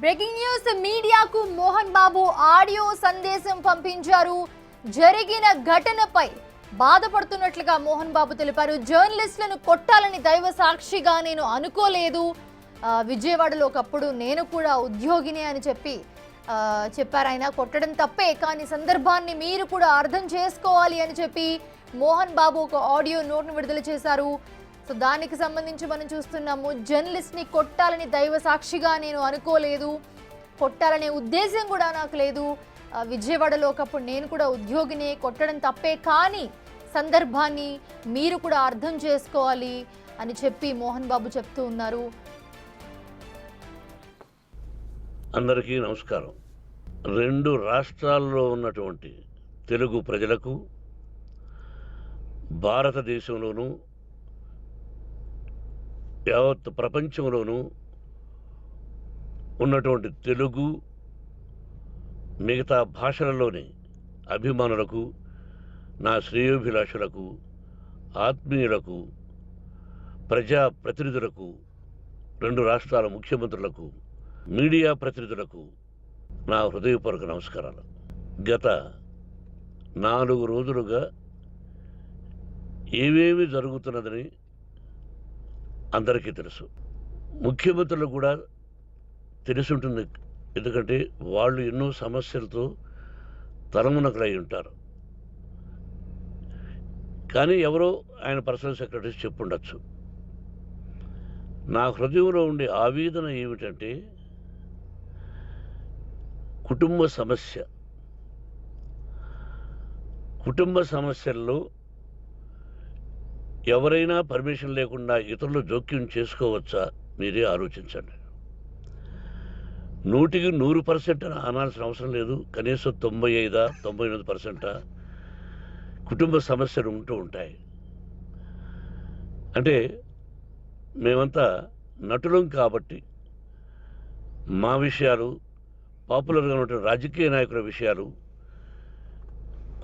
Breaking news మీడియాకు Mohan Babu audio సందేశం పంపించారు. జరిగిన ఘటనపై బాధపడుతున్నట్లుగా మోహన్ బాబు తెలిపారు. జర్నలిస్టులను కొట్టాలని దైవ సాక్షిగా నేను అనుకోలేదు. విజయవాడలో ఒకప్పుడు నేను కూడా ఉద్యోగినే అని చెప్పారు. ఆయన కొట్టడం తప్పే, కానీ సందర్భాన్ని మీరు కూడా అర్థం చేసుకోవాలి అని చెప్పి మోహన్ బాబు ఒక ఆడియో నోట్ను విడుదల చేశారు. సో దానికి సంబంధించి మనం చూస్తున్నాము. జర్నలిస్ట్ని కొట్టాలని దైవ సాక్షిగా నేను అనుకోలేదు, కొట్టాలనే ఉద్దేశం కూడా నాకు లేదు. విజయవాడలో ఒకప్పుడు నేను కూడా ఉద్యోగినే, కొట్టడం తప్పే, కానీ సందర్భాన్ని మీరు కూడా అర్థం చేసుకోవాలి అని చెప్పి మోహన్ బాబు చెప్తూ ఉన్నారు. అందరికీ నమస్కారం. 2 రాష్ట్రాల్లో ఉన్నటువంటి తెలుగు ప్రజలకు, భారతదేశంలోనూ యావత్ ప్రపంచంలోనూ ఉన్నటువంటి తెలుగు మిగతా భాషలలోని అభిమానులకు, నా శ్రేయోభిలాషులకు, ఆత్మీయులకు, ప్రజాప్రతినిధులకు, 2 రాష్ట్రాల ముఖ్యమంత్రులకు, మీడియా ప్రతినిధులకు నా హృదయపూర్వక నమస్కారాలు. గత 4 రోజులుగా ఏమేమి జరుగుతున్నదని అందరికీ తెలుసు. ముఖ్యమంత్రులకు కూడా తెలిసి ఉంటుంది. ఎందుకంటే వాళ్ళు ఎన్నో సమస్యలతో తలమునకలై ఉంటారు. కానీ ఎవరో ఆయన పర్సనల్ సెక్రటరీస్ చెప్పుండొచ్చు. నా హృదయంలో ఉండే ఆవేదన ఏమిటంటే, కుటుంబ సమస్యల్లో ఎవరైనా పర్మిషన్ లేకుండా ఇతరులు జోక్యం చేసుకోవచ్చా? మీరే ఆలోచించండి. 100కి 100% అనాల్సిన అవసరం లేదు. కనీసం 95-99% కుటుంబ సమస్యలు ఉంటూ ఉంటాయి. అంటే మేమంతా నటులం కాబట్టి మా విషయాలు, పాపులర్గా ఉన్నటువంటి రాజకీయ నాయకుల విషయాలు,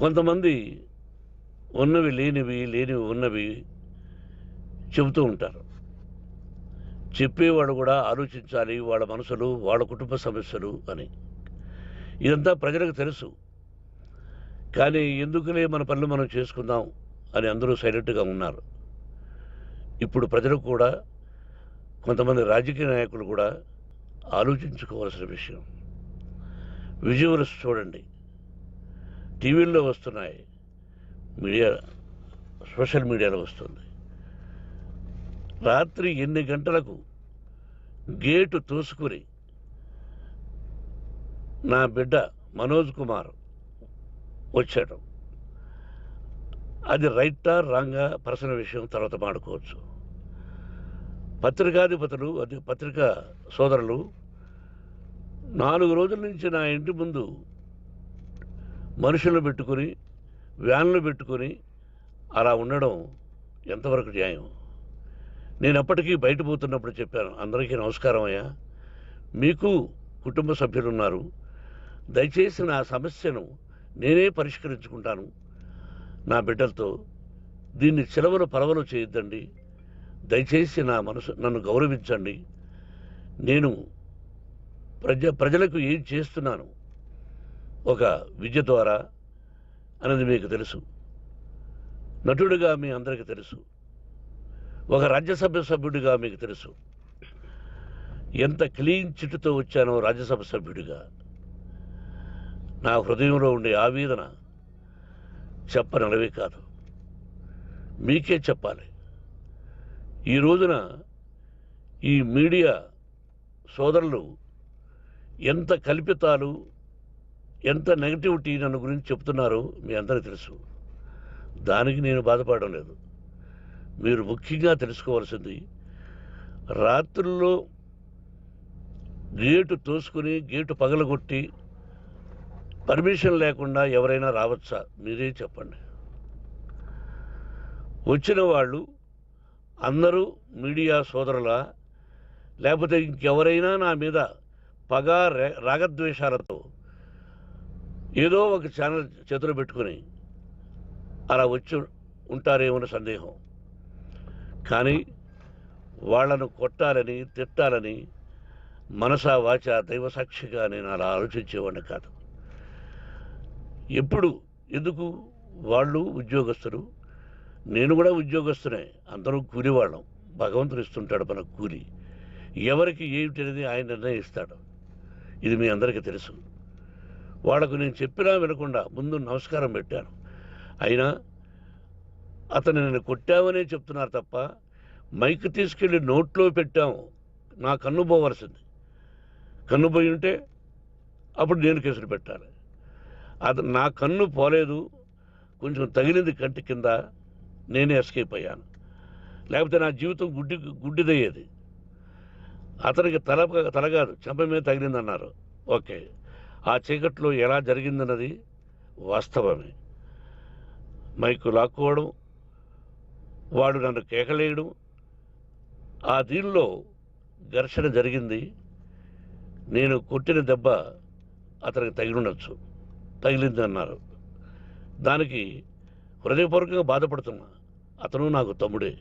కొంతమంది ఉన్నవి లేనివి, లేనివి ఉన్నవి చెబుతూ ఉంటారు. చెప్పేవాడు కూడా ఆలోచించాలి, వాళ్ళ మనసులు, వాళ్ళ కుటుంబ సమస్యలు అని. ఇదంతా ప్రజలకు తెలుసు. కానీ ఎందుకులే మన పనులు మనం చేసుకుందాం అని అందరూ సైలెంట్గా ఉన్నారు. ఇప్పుడు ప్రజలు కూడా, కొంతమంది రాజకీయ నాయకులు కూడా ఆలోచించుకోవాల్సిన విషయం. విజువల్స్ చూడండి, టీవీల్లో వస్తున్నాయి, సోషల్ మీడియాలో వస్తుంది. రాత్రి 8 గంటలకు గేటు తోసుకుని నా బిడ్డ మనోజ్ కుమార్ వచ్చాడు. అది రైటా రాంగా పర్సనల్ విషయం, తర్వాత మాడుకోవచ్చు. పత్రికాధిపతులు, అది పత్రికా సోదరులు 4 రోజుల నుంచి నా ఇంటి ముందు మనుషులను పెట్టుకుని, వ్యాన్లు పెట్టుకుని అలా ఉండడం ఎంతవరకు న్యాయం? నేను అప్పటికీ బయట పోతున్నప్పుడు చెప్పాను, అందరికీ నమస్కారం అయ్యా, మీకు కుటుంబ సభ్యులు ఉన్నారు, దయచేసి నా సమస్యను నేనే పరిష్కరించుకుంటాను నా బిడ్డలతో, దీన్ని చిలవలు పరవలు చేయొద్దండి, దయచేసి నన్ను గౌరవించండి, నేను ప్రజలకు ఏం చేస్తున్నాను ఒక విద్య ద్వారా అనేది మీకు తెలుసు, నటుడిగా మీ అందరికీ తెలుసు, ఒక రాజ్యసభ సభ్యుడిగా మీకు తెలుసు, ఎంత క్లీన్ చిట్టుతో వచ్చానో రాజ్యసభ సభ్యుడిగా. నా హృదయంలో ఉండే ఆవేదన చెప్పనలవే కాదు, మీకే చెప్పాలి. ఈ రోజున ఈ మీడియా సోదరులు ఎంత కల్పితాలు, ఎంత నెగటివిటీ నన్ను గురించి చెప్తున్నారో మీ అందరికీ తెలుసు. దానికి నేను బాధపడడం లేదు. మీరు ముఖ్యంగా తెలుసుకోవాల్సింది, రాత్రుల్లో గేటు తోసుకుని, గేటు పగలగొట్టి పర్మిషన్ లేకుండా ఎవరైనా రావచ్చా? మీరే చెప్పండి. వచ్చిన వాళ్ళు అందరూ మీడియా సోదరులా, లేకపోతే ఇంకెవరైనా నా మీద పగ, రాగద్వేషాలతో ఏదో ఒక ఛానల్ చేతులు పెట్టుకుని అలా వచ్చి ఉంటారేమో సందేహం. కానీ వాళ్లను కొట్టాలని, తిట్టాలని మనసా వాచ దైవ సాక్షిగా నేను అలా ఆలోచించేవాడిని కాదు. ఎప్పుడు ఎందుకు వాళ్ళు ఉద్యోగస్తులు, నేను కూడా ఉద్యోగస్తునే, అందరూ కూలివాళ్ళం. భగవంతుడు ఇస్తుంటాడు మనకు కూలి. ఎవరికి ఏమిటనేది ఆయన నిర్ణయిస్తాడు. ఇది మీ అందరికీ తెలుసు. వాళ్ళకు నేను చెప్పినా వినకుండా ముందు నమస్కారం పెట్టాను. అయినా అతను నేను కొట్టామనే చెప్తున్నారు తప్ప మైక్ తీసుకెళ్ళి నోట్లో పెట్టాము, నా కన్ను పోవలసింది. కన్ను పోయి ఉంటే అప్పుడు నేను కేసులు పెట్టాలి. నా కన్ను పోలేదు, కొంచెం తగిలింది కంటి కింద, నేనే ఎస్కేప్ అయ్యాను. లేకపోతే నా జీవితం గుడ్డిదయ్యేది. అతనికి తల కాదు చెంప మీద తగిలిందన్నారు. ఓకే, ఆ చీకట్లో ఎలా జరిగిందన్నది వాస్తవమే. మైకు లాక్కోవడం, వాడు నన్ను కేకలేయడం, ఆ దీనిలో ఘర్షణ జరిగింది. నేను కొట్టిన దెబ్బ అతనికి తగిలింది అన్నారు. దానికి హృదయపూర్వకంగా బాధపడుతున్నా. అతను నాకు తమ్ముడే.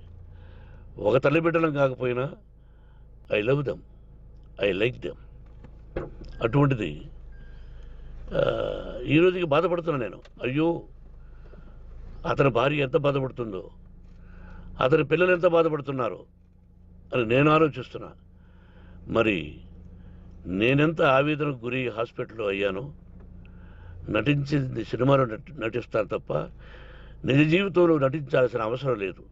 ఒక తల్లి బిడ్డలం కాకపోయినా I love them, I like them. అటువంటిది ఈ రోజుకి బాధపడుతున్నా నేను. అయ్యో, అతని భార్య ఎంత బాధపడుతుందో, అతని పిల్లలు ఎంత బాధపడుతున్నారో అని నేను ఆలోచిస్తున్నా. మరి నేనెంత ఆవేదనకు గురి హాస్పిటల్లో అయ్యానో. నటించింది సినిమాలో నటిస్తాను తప్ప నిజ జీవితంలో నటించాల్సిన అవసరం లేదు.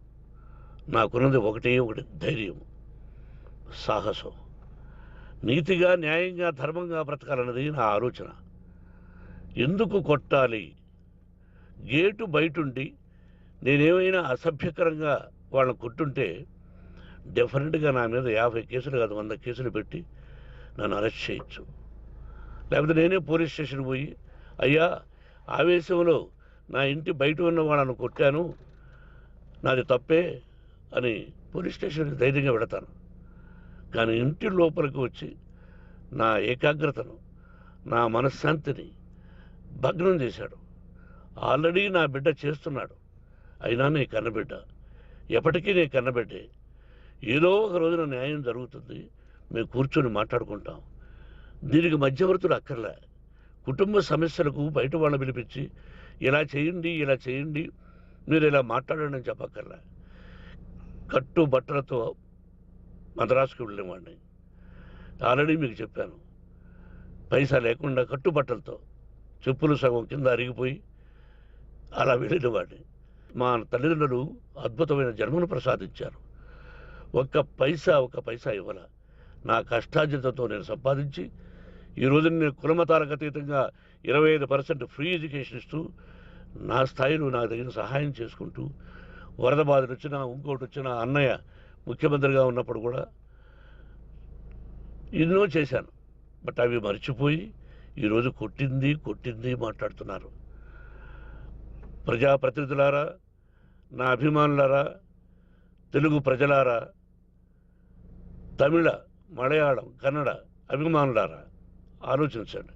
నాకున్నది ఒకటి ధైర్యం, సాహసం. నీతిగా, న్యాయంగా, ధర్మంగా బ్రతకాలన్నది నా ఆలోచన. ఎందుకు కొట్టాలి? గేటు బయటుండి నేనేమైనా అసభ్యకరంగా వాళ్ళని కొట్టుంటే డెఫినెట్గా నా మీద 50 కేసులు కాదు 100 కేసులు పెట్టి నన్ను అరెస్ట్ చేయొచ్చు. లేకపోతే నేనే పోలీస్ స్టేషన్ పోయి, అయ్యా ఆవేశంలో నా ఇంటి బయట ఉన్న వాళ్ళను కొట్టాను, నాది తప్పే అని పోలీస్ స్టేషన్కి ధైర్యంగా పెడతాను. కానీ ఇంటి లోపలికి వచ్చి నా ఏకాగ్రతను, నా మనశ్శాంతిని భగ్నం చేశాడు. ఆల్రెడీ నా బిడ్డ చేస్తున్నాడు. అయినా నీ కన్నబిడ్డ, ఎప్పటికీ నీ కన్నబిడ్డే. ఏదో ఒక రోజున న్యాయం జరుగుతుంది, మేము కూర్చొని మాట్లాడుకుంటాం. దీనికి మధ్యవర్తులు అక్కర్లే. కుటుంబ సమస్యలకు బయట వాళ్ళని పిలిపించి ఇలా చేయండి, మీరు ఇలా మాట్లాడండి అని చెప్పక్కర్లే. కట్టు బట్టలతో మద్రాసుకు వెళ్ళేవాడిని. ఆల్రెడీ మీకు చెప్పాను. పైసా లేకుండా కట్టుబట్టలతో, చెప్పులు సగం కింద అరిగిపోయి అలా వెళ్ళినవాడిని. మా తల్లిదండ్రులు అద్భుతమైన జన్మను ప్రసాదించారు. ఒక్క పైసా ఇవ్వాల. నా కష్టార్జితంతో నేను సంపాదించి ఈరోజు నేను కులమతాలకు అతీతంగా 25% ఫ్రీ ఎడ్యుకేషన్ ఇస్తూ, నా స్థాయిలో నాకు తగిన సహాయం చేసుకుంటూ, వరద బాధలు వచ్చినా ఇంకోటి వచ్చినా అన్నయ్య ముఖ్యమంత్రిగా ఉన్నప్పుడు కూడా ఎన్నో చేశాను. బట్ అవి మర్చిపోయి ఈరోజు కొట్టింది మాట్లాడుతున్నారు. ప్రజాప్రతినిధులారా, నా అభిమానులారా, తెలుగు ప్రజలారా, తమిళ, మలయాళం, కన్నడ అభిమానులారా, ఆలోచించండి.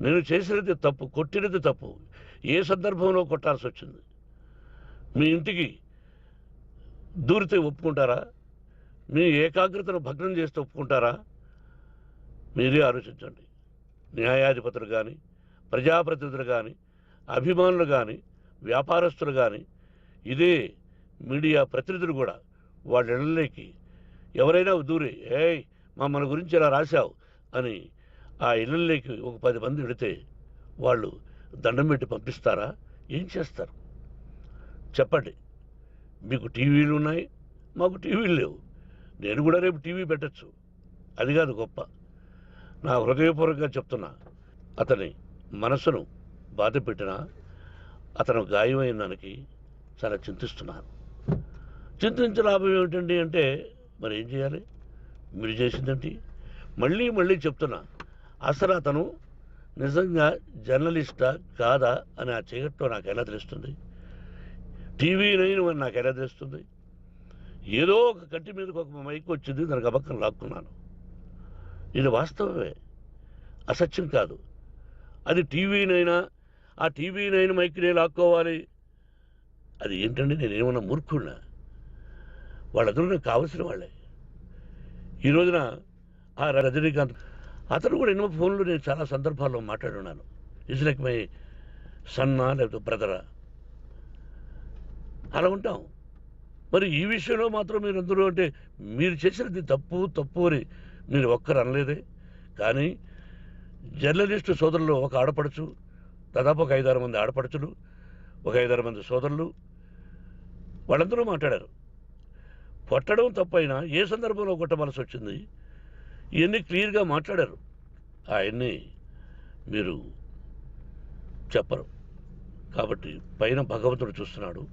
నేను చేసినది తప్పు, కొట్టినది తప్పు. ఏ సందర్భంలో కొట్టాల్సి వచ్చింది? మీ ఇంటికి దూరితే ఒప్పుకుంటారా? మీ ఏకాగ్రతను భగ్నం చేస్తే ఒప్పుకుంటారా? మీరే ఆలోచించండి. న్యాయాధిపతులు కానీ, ప్రజాప్రతినిధులు కానీ, అభిమానులు కానీ, వ్యాపారస్తులు కానీ, ఇదే మీడియా ప్రతినిధులు కూడా వాళ్ళ ఇళ్ళలోకి ఎవరైనా దూరి, మన గురించి ఇలా రాశావు అని ఆ ఇళ్ళలోకి ఒక 10 మంది వెళితే వాళ్ళు దండం పెట్టి పంపిస్తారా? ఏం చేస్తారు చెప్పండి. మీకు టీవీలు ఉన్నాయి, మాకు టీవీలు లేవు. నేను కూడా రేపు టీవీ పెట్టచ్చు. అది కాదు గొప్ప. నా హృదయపూర్వకంగా చెప్తున్నా, అతని మనసును బాధ పెట్టినా అతను గాయమైన దానికి చాలా చింతిస్తున్నాను. చింతించే లాభం ఏమిటండి అంటే మరి ఏం చేయాలి? మీరు చేసిందేంటి? మళ్ళీ చెప్తున్నా, అసలు అతను నిజంగా జర్నలిస్టా కాదా అని ఆ చీకట్లో నాకు ఎలా తెలుస్తుంది? టీవీ 9 అని నాకు ఎలా తెలుస్తుంది? ఏదో ఒక కంటి మీదకి ఒక మైక్ వచ్చింది, దానికి అబక్కం లాక్కున్నాను. ఇది వాస్తవమే, అసత్యం కాదు. అది టీవీ 9, ఆ టీవీ 9 మైక్నే లాక్కోవాలి. అది ఏంటండి? నేనేమన్నా మూర్ఖుడినా? వాళ్ళందరూ నాకు కావలసిన వాళ్ళే. ఈ రోజున ఆ రజనీకాంత్ అతను కూడా ఎన్నో ఫోన్లు నేను చాలా సందర్భాల్లో మాట్లాడున్నాను. ఇట్స్ లైక్ మై సన్నా లేకపోతే బ్రదరా అలా ఉంటాం. మరి ఈ విషయంలో మాత్రం మీరు అందరూ అంటే మీరు చేసినది తప్పు అని మీరు ఒక్కరు అనలేదే. కానీ జర్నలిస్టు సోదరులు ఒక ఆడపడుచు, దాదాపు ఒక 5-6 మంది ఆడపడుచులు, ఒక 5-6 మంది సోదరులు వాళ్ళందరూ మాట్లాడారు. కొట్టడం తప్పైనా ఏ సందర్భంలో కొట్టవలసి వచ్చింది ఇవన్నీ క్లియర్గా మాట్లాడారు. అవన్నీ మీరు చెప్పరు. కాబట్టి పైన భగవంతుడు చూస్తున్నాడు.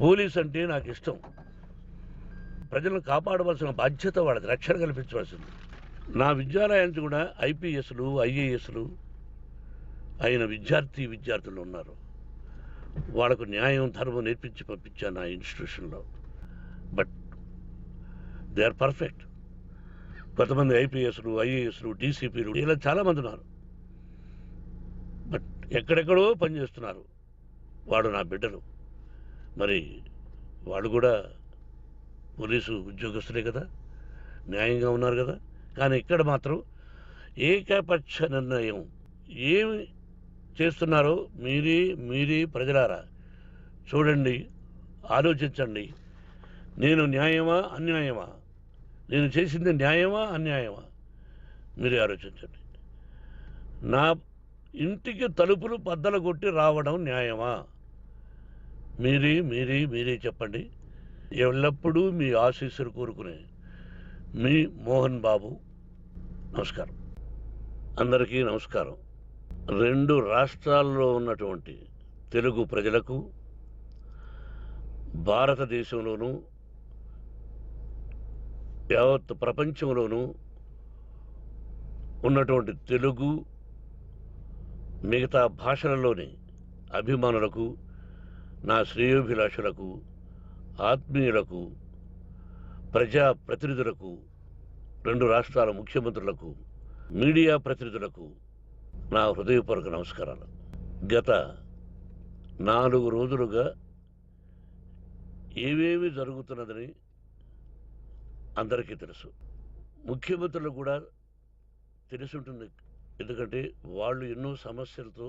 పోలీస్ అంటే నాకు ఇష్టం. ప్రజలను కాపాడవలసిన బాధ్యత వాళ్ళది, రక్షణ కల్పించవలసింది. నా విద్యాలయానికి కూడా ఐపీఎస్లు ఐఏఎస్లు అయిన విద్యార్థులు ఉన్నారు. వాళ్ళకు న్యాయం ధర్మం నేర్పించి పంపించాను నా ఇన్స్టిట్యూషన్లో. But they are perfect. కొంతమంది ఐపీఎస్లు ఐఏఎస్లు డీసీపీలు ఇలా చాలామంది ఉన్నారు. బట్ ఎక్కడెక్కడో పనిచేస్తున్నారు. వాడు నా బిడ్డలు. మరి వాళ్ళు కూడా పోలీసు ఉద్యోగస్తులే కదా, న్యాయంగా ఉన్నారు కదా. కానీ ఇక్కడ మాత్రం ఏకపక్ష నిర్ణయం ఏమి చేస్తున్నారో మీరే ప్రజలారా చూడండి, ఆలోచించండి. నేను న్యాయమా అన్యాయమా, నేను చేసింది న్యాయమా అన్యాయమా మీరే ఆలోచించండి. నా ఇంటికి తలుపులు బద్దలు కొట్టి రావడం న్యాయమా? మీరే చెప్పండి. ఎల్లప్పుడూ మీ ఆశీస్సులు కోరుకునే మీ మోహన్ బాబు. నమస్కారం. అందరికీ నమస్కారం. 2 రాష్ట్రాల్లో ఉన్నటువంటి తెలుగు ప్రజలకు, భారతదేశంలోనూ యావత్ ప్రపంచంలోనూ ఉన్నటువంటి తెలుగు మిగతా భాషలలోని అభిమానులకు, నా శ్రేయోభిలాషులకు, ఆత్మీయులకు, ప్రజాప్రతినిధులకు, 2 రాష్ట్రాల ముఖ్యమంత్రులకు, మీడియా ప్రతినిధులకు నా హృదయపూర్వక నమస్కారాలు. గత 4 రోజులుగా ఏమేమి జరుగుతున్నదని అందరికీ తెలుసు. ముఖ్యమంత్రులు కూడా తెలుసుంటుంది. ఎందుకంటే వాళ్ళు ఎన్నో సమస్యలతో